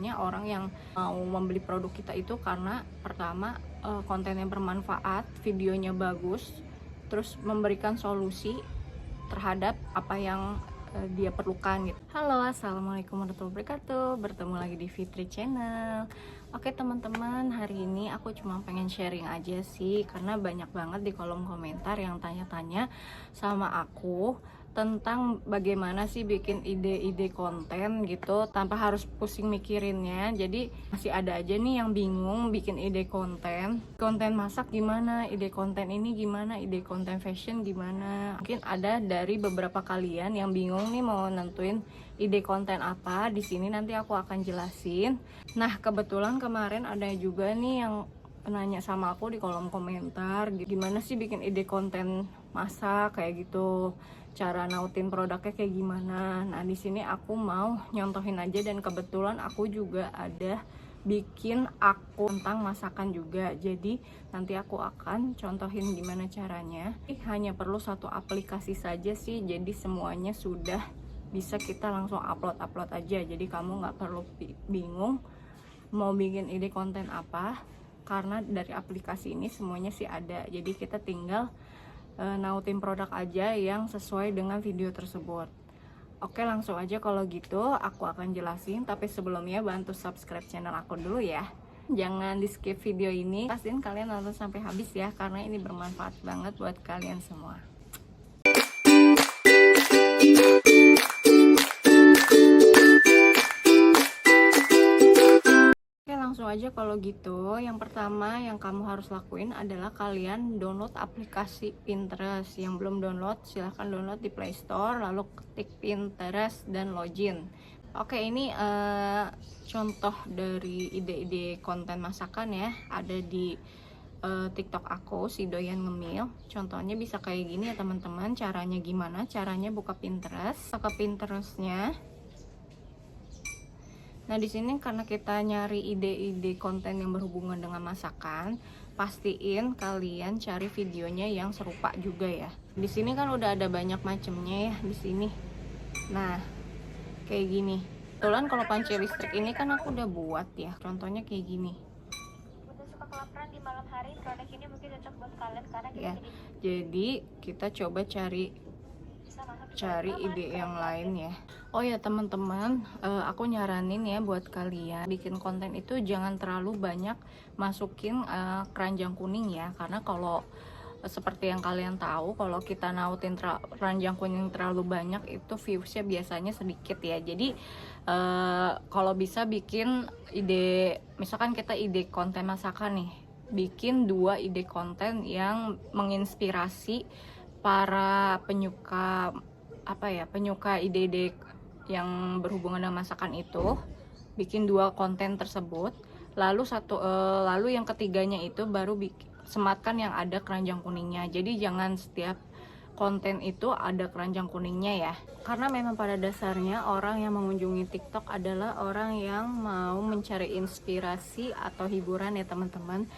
biasanya orang yang mau membeli produk kita itu karena pertama kontennya bermanfaat, videonya bagus, terus memberikan solusi terhadap apa yang dia perlukan gitu. Halo, assalamualaikum warahmatullahi wabarakatuh. Bertemu lagi di Fitri Channel. Oke teman-teman, hari ini aku cuma pengen sharing aja sih, karena banyak banget di kolom komentar yang tanya-tanya sama aku tentang bagaimana sih bikin ide-ide konten gitu tanpa harus pusing mikirinnya. Jadi masih ada aja nih yang bingung bikin ide konten masak gimana, ide konten ini gimana, ide konten fashion gimana. Mungkin ada dari beberapa kalian yang bingung nih mau nentuin ide konten apa. Di sini nanti aku akan jelasin. Nah, kebetulan kemarin ada juga nih yang nanya sama aku di kolom komentar, gimana sih bikin ide konten masak kayak gitu, cara nautin produknya kayak gimana. Nah, di sini aku mau nyontohin aja, dan kebetulan aku juga ada bikin akun tentang masakan juga. Jadi nanti aku akan contohin gimana caranya. Hanya perlu satu aplikasi saja sih, jadi semuanya sudah bisa kita langsung upload aja. Jadi kamu nggak perlu bingung mau bikin ide konten apa, karena dari aplikasi ini semuanya sih ada. Jadi kita tinggal nautin produk aja yang sesuai dengan video tersebut. Oke, langsung aja kalau gitu aku akan jelasin, tapi sebelumnya bantu subscribe channel aku dulu ya. Jangan di skip video ini, pastiin kalian nonton sampai habis ya, karena ini bermanfaat banget buat kalian semua. Langsung aja kalau gitu. Yang pertama yang kamu harus lakuin adalah kalian download aplikasi Pinterest. Yang belum download silahkan download di Play Store, lalu ketik Pinterest dan login. Oke, ini contoh dari ide-ide konten masakan ya, ada di TikTok aku, si Doyan Ngemil. Contohnya bisa kayak gini ya teman-teman. Caranya gimana? Caranya buka Pinterest, buka Pinterestnya. Nah, di sini karena kita nyari ide-ide konten yang berhubungan dengan masakan, pastiin kalian cari videonya yang serupa juga ya. Di sini kan udah ada banyak macamnya ya di sini. Nah, kayak gini. Kebetulan kalau panci listrik ini kan aku udah buat ya. Contohnya kayak gini. Untuk suka kelaparan di malam hari, produk ini mungkin cocok buat kalian karena ya. Jadi kita coba cari ide yang lain ya. Oh ya teman-teman, aku nyaranin ya buat kalian bikin konten itu jangan terlalu banyak masukin keranjang kuning ya, karena kalau seperti yang kalian tahu, kalau kita nautin keranjang kuning terlalu banyak itu viewsnya biasanya sedikit ya. Jadi kalau bisa bikin ide, misalkan kita ide konten masakan nih, bikin 2 ide konten yang menginspirasi para penyuka penyuka ide-ide yang berhubungan dengan masakan itu. Bikin 2 konten tersebut, lalu lalu yang ketiganya itu baru sematkan yang ada keranjang kuningnya. Jadi jangan setiap konten itu ada keranjang kuningnya ya, karena memang pada dasarnya orang yang mengunjungi TikTok adalah orang yang mau mencari inspirasi atau hiburan ya teman-teman.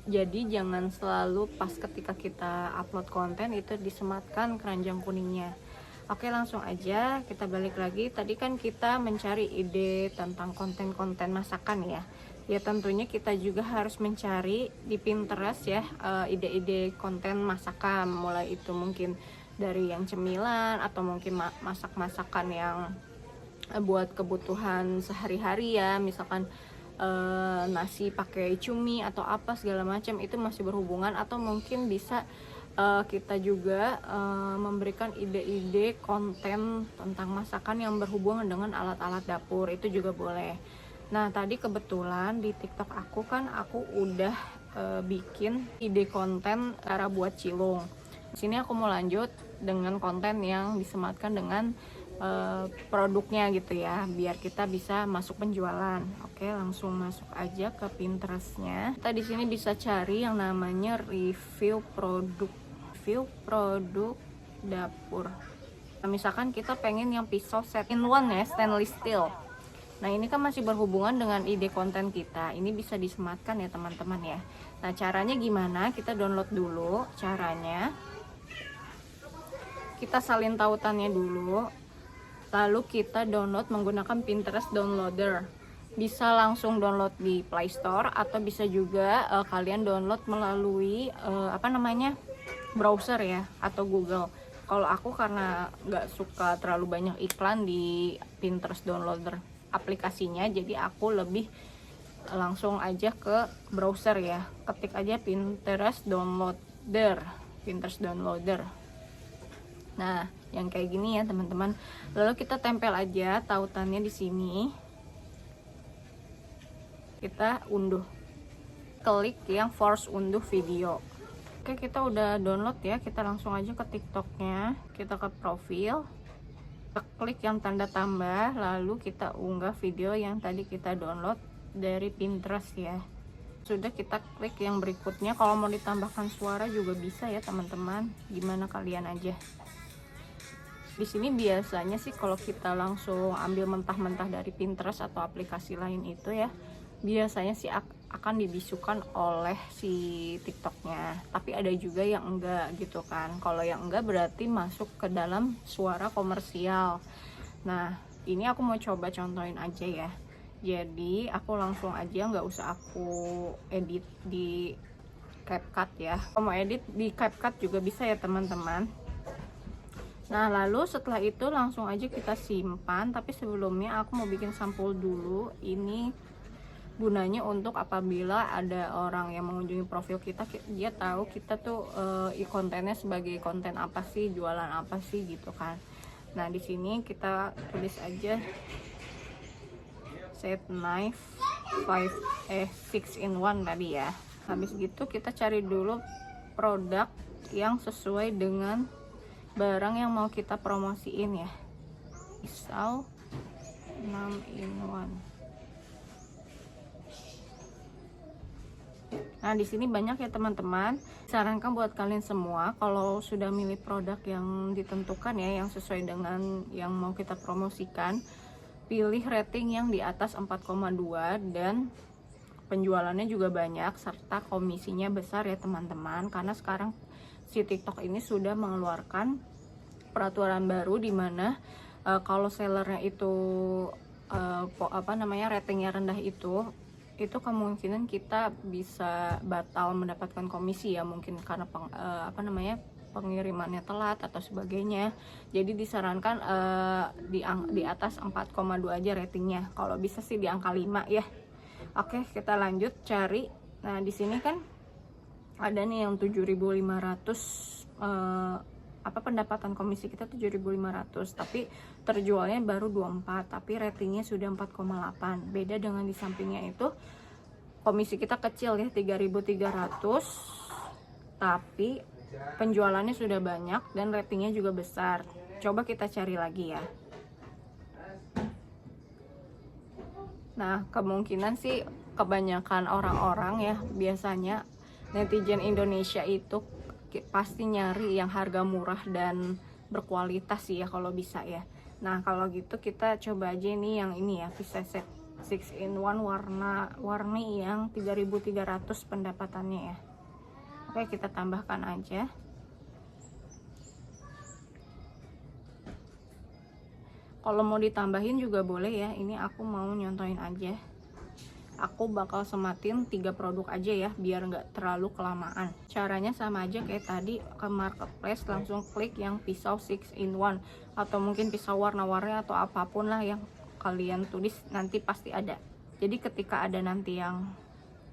Jadi jangan selalu pas ketika kita upload konten itu disematkan keranjang kuningnya. Oke, langsung aja kita balik lagi. Tadi kan kita mencari ide tentang konten-konten masakan ya. Ya tentunya kita juga harus mencari di Pinterest ya ide-ide konten masakan. Mulai itu mungkin dari yang cemilan atau mungkin masak-masakan yang buat kebutuhan sehari-hari ya. Misalkan nasi pakai cumi atau apa segala macam, itu masih berhubungan. Atau mungkin bisa kita juga memberikan ide-ide konten tentang masakan yang berhubungan dengan alat-alat dapur, itu juga boleh. Nah, tadi kebetulan di TikTok aku kan aku udah bikin ide konten cara buat cilung. Di sini aku mau lanjut dengan konten yang disematkan dengan produknya gitu ya, biar kita bisa masuk penjualan. Oke, langsung masuk aja ke Pinterestnya. Kita di sini bisa cari yang namanya review produk dapur. Nah, misalkan kita pengen yang pisau set in one ya, stainless steel. Nah, ini kan masih berhubungan dengan ide konten kita. Ini bisa disematkan ya teman-teman ya. Nah, caranya gimana? Kita download dulu caranya. Kita salin tautannya dulu. Lalu kita download menggunakan Pinterest downloader. bisa langsung download di Play Store atau bisa juga kalian download melalui browser ya atau Google. Kalau aku karena nggak suka terlalu banyak iklan di Pinterest downloader aplikasinya, jadi aku lebih langsung aja ke browser ya, ketik aja Pinterest downloader. Nah, yang kayak gini ya teman-teman. Lalu kita tempel aja tautannya di sini. Kita unduh. Klik yang force unduh video. Oke, kita udah download ya. Kita langsung aja ke TikToknya. Kita ke profil. Kita klik yang tanda tambah, lalu kita unggah video yang tadi kita download dari Pinterest ya. Sudah, kita klik yang berikutnya. Kalau mau ditambahkan suara juga bisa ya teman-teman, gimana kalian aja. Di sini biasanya sih kalau kita langsung ambil mentah-mentah dari Pinterest atau aplikasi lain itu ya, biasanya sih akan dibisukan oleh si TikToknya, tapi ada juga yang enggak gitu kan. Kalau yang enggak berarti masuk ke dalam suara komersial. Nah, ini aku mau coba contohin aja ya. Jadi aku langsung aja, nggak usah aku edit di CapCut ya. Kalau mau edit di CapCut juga bisa ya teman-teman. Nah, lalu setelah itu langsung aja kita simpan. Tapi sebelumnya aku mau bikin sampul dulu. Ini gunanya untuk apabila ada orang yang mengunjungi profil kita, dia tahu kita tuh kontennya sebagai konten apa sih, jualan apa sih gitu kan. Nah, di sini kita tulis aja set knife 6 in 1 tadi ya. Habis gitu kita cari dulu produk yang sesuai dengan barang yang mau kita promosiin ya. Pisau 6 in 1. Nah, di sini banyak ya teman-teman. Sarankan buat kalian semua kalau sudah milih produk yang ditentukan ya, yang sesuai dengan yang mau kita promosikan, pilih rating yang di atas 4,2 dan penjualannya juga banyak serta komisinya besar ya teman-teman. Karena sekarang si TikTok ini sudah mengeluarkan peraturan baru di mana kalau sellernya itu ratingnya rendah itu kemungkinan kita bisa batal mendapatkan komisi ya, mungkin karena pengirimannya telat atau sebagainya. Jadi disarankan di atas 4,2 aja ratingnya. Kalau bisa sih di angka 5 ya. Oke, kita lanjut cari. Nah, di sini kan ada nih yang 7.500 pendapatan komisi kita 7.500, tapi terjualnya baru 24, tapi ratingnya sudah 4,8. Beda dengan di sampingnya itu komisi kita kecil ya, 3.300, tapi penjualannya sudah banyak dan ratingnya juga besar. Coba kita cari lagi ya. Nah, kemungkinan sih kebanyakan orang-orang ya, biasanya netizen Indonesia itu pasti nyari yang harga murah dan berkualitas sih ya kalau bisa ya. Nah, kalau gitu kita coba aja nih yang ini ya, bisa set 6 in 1 warni yang 3.300 pendapatannya ya. Oke, kita tambahkan aja. Kalau mau ditambahin juga boleh ya. Ini aku mau nyontohin aja. Aku bakal sematin 3 produk aja ya, biar nggak terlalu kelamaan. Caranya sama aja kayak tadi, ke marketplace langsung klik yang pisau 6 in 1 atau mungkin pisau warna-warni atau apapun lah yang kalian tulis, nanti pasti ada. Jadi ketika ada nanti yang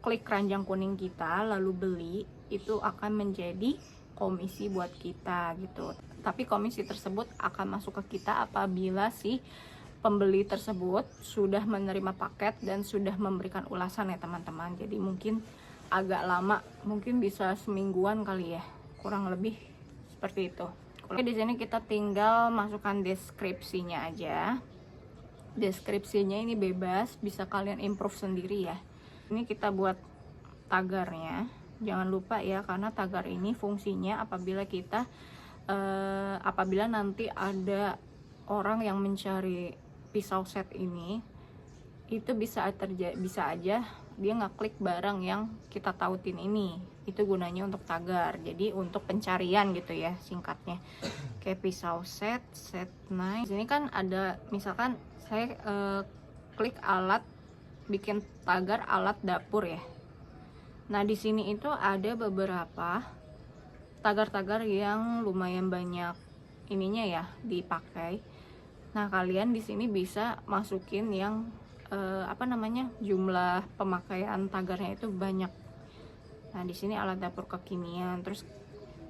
klik keranjang kuning kita lalu beli, itu akan menjadi komisi buat kita gitu. Tapi komisi tersebut akan masuk ke kita apabila si pembeli tersebut sudah menerima paket dan sudah memberikan ulasan ya teman-teman. Jadi mungkin agak lama, mungkin bisa semingguan kali ya, kurang lebih seperti itu. Oke, di sini kita tinggal masukkan deskripsinya aja. Deskripsinya ini bebas, bisa kalian improve sendiri ya. Ini kita buat tagarnya. Jangan lupa ya, karena tagar ini fungsinya apabila kita apabila nanti ada orang yang mencari pisau set ini, itu bisa aja dia ngeklik barang yang kita tautin ini. Itu gunanya untuk tagar, jadi untuk pencarian gitu ya singkatnya. Kayak pisau set knife. Di sini kan ada, misalkan saya klik alat bikin tagar alat dapur ya. Nah, di sini itu ada beberapa tagar-tagar yang lumayan banyak ininya ya dipakai. Nah, kalian di sini bisa masukin yang jumlah pemakaian tagarnya itu banyak. Nah, di sini alat dapur kekinian. Terus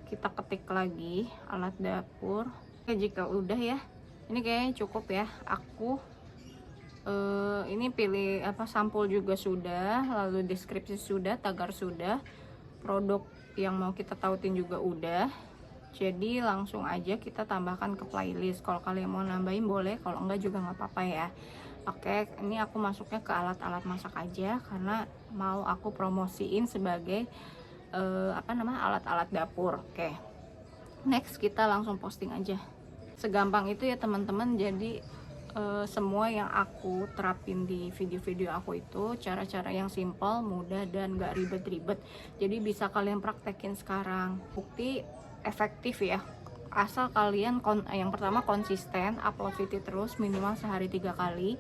kita ketik lagi alat dapur. Oke, jika udah ya, ini kayaknya cukup ya. Aku ini pilih sampul juga sudah, lalu deskripsi sudah, tagar sudah, produk yang mau kita tautin juga udah. Jadi langsung aja kita tambahkan ke playlist. Kalau kalian mau nambahin boleh, kalau enggak juga nggak apa-apa ya. Oke, ini aku masuknya ke alat-alat masak aja karena mau aku promosiin sebagai alat-alat dapur. Oke, next kita langsung posting aja. Segampang itu ya teman-teman. Jadi semua yang aku terapin di video-video aku itu cara-cara yang simple, mudah, dan gak ribet-ribet. Jadi bisa kalian praktekin sekarang. Bukti efektif ya, asal kalian yang pertama konsisten upload video terus, minimal sehari 3 kali.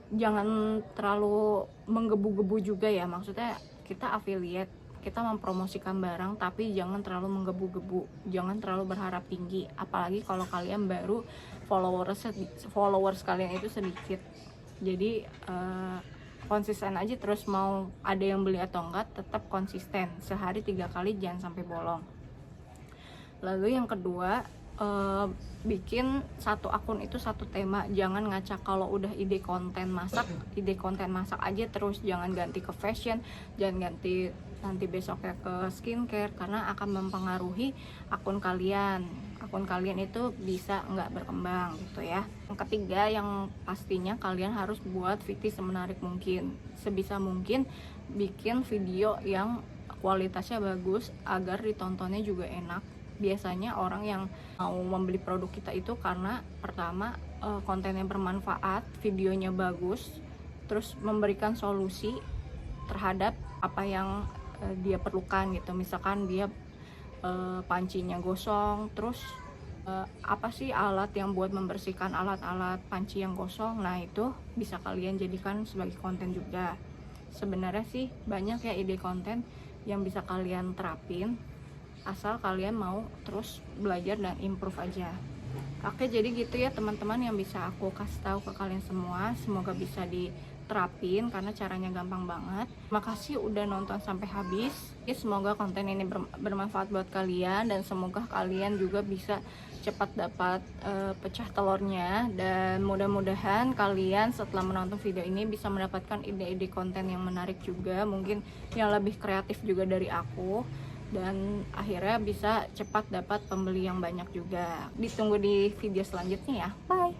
Jangan terlalu menggebu-gebu juga ya, maksudnya kita affiliate, kita mempromosikan barang, tapi jangan terlalu menggebu-gebu, jangan terlalu berharap tinggi, apalagi kalau kalian baru followers kalian itu sedikit. Jadi konsisten aja terus, mau ada yang beli atau enggak tetap konsisten, sehari 3 kali, jangan sampai bolong. Lalu yang kedua, bikin satu akun itu satu tema, jangan ngacak. Kalau udah ide konten masak aja terus, jangan ganti ke fashion, jangan ganti nanti besoknya ke skincare, karena akan mempengaruhi akun kalian itu bisa nggak berkembang gitu ya. Yang ketiga, yang pastinya kalian harus buat video semenarik mungkin, sebisa mungkin bikin video yang kualitasnya bagus agar ditontonnya juga enak. Biasanya orang yang mau membeli produk kita itu karena pertama kontennya bermanfaat, videonya bagus, terus memberikan solusi terhadap apa yang dia perlukan gitu. Misalkan dia pancinya gosong, terus apa sih alat yang buat membersihkan alat-alat panci yang gosong, nah itu bisa kalian jadikan sebagai konten juga. Sebenarnya sih banyak ya ide konten yang bisa kalian terapin, asal kalian mau terus belajar dan improve aja. Oke, jadi gitu ya teman-teman yang bisa aku kasih tahu ke kalian semua. Semoga bisa diterapin karena caranya gampang banget. Makasih udah nonton sampai habis. Semoga konten ini bermanfaat buat kalian, dan semoga kalian juga bisa cepat dapat pecah telurnya, dan mudah-mudahan kalian setelah menonton video ini bisa mendapatkan ide-ide konten yang menarik juga, mungkin yang lebih kreatif juga dari aku, dan akhirnya bisa cepat dapat pembeli yang banyak juga. Ditunggu di video selanjutnya ya. Bye.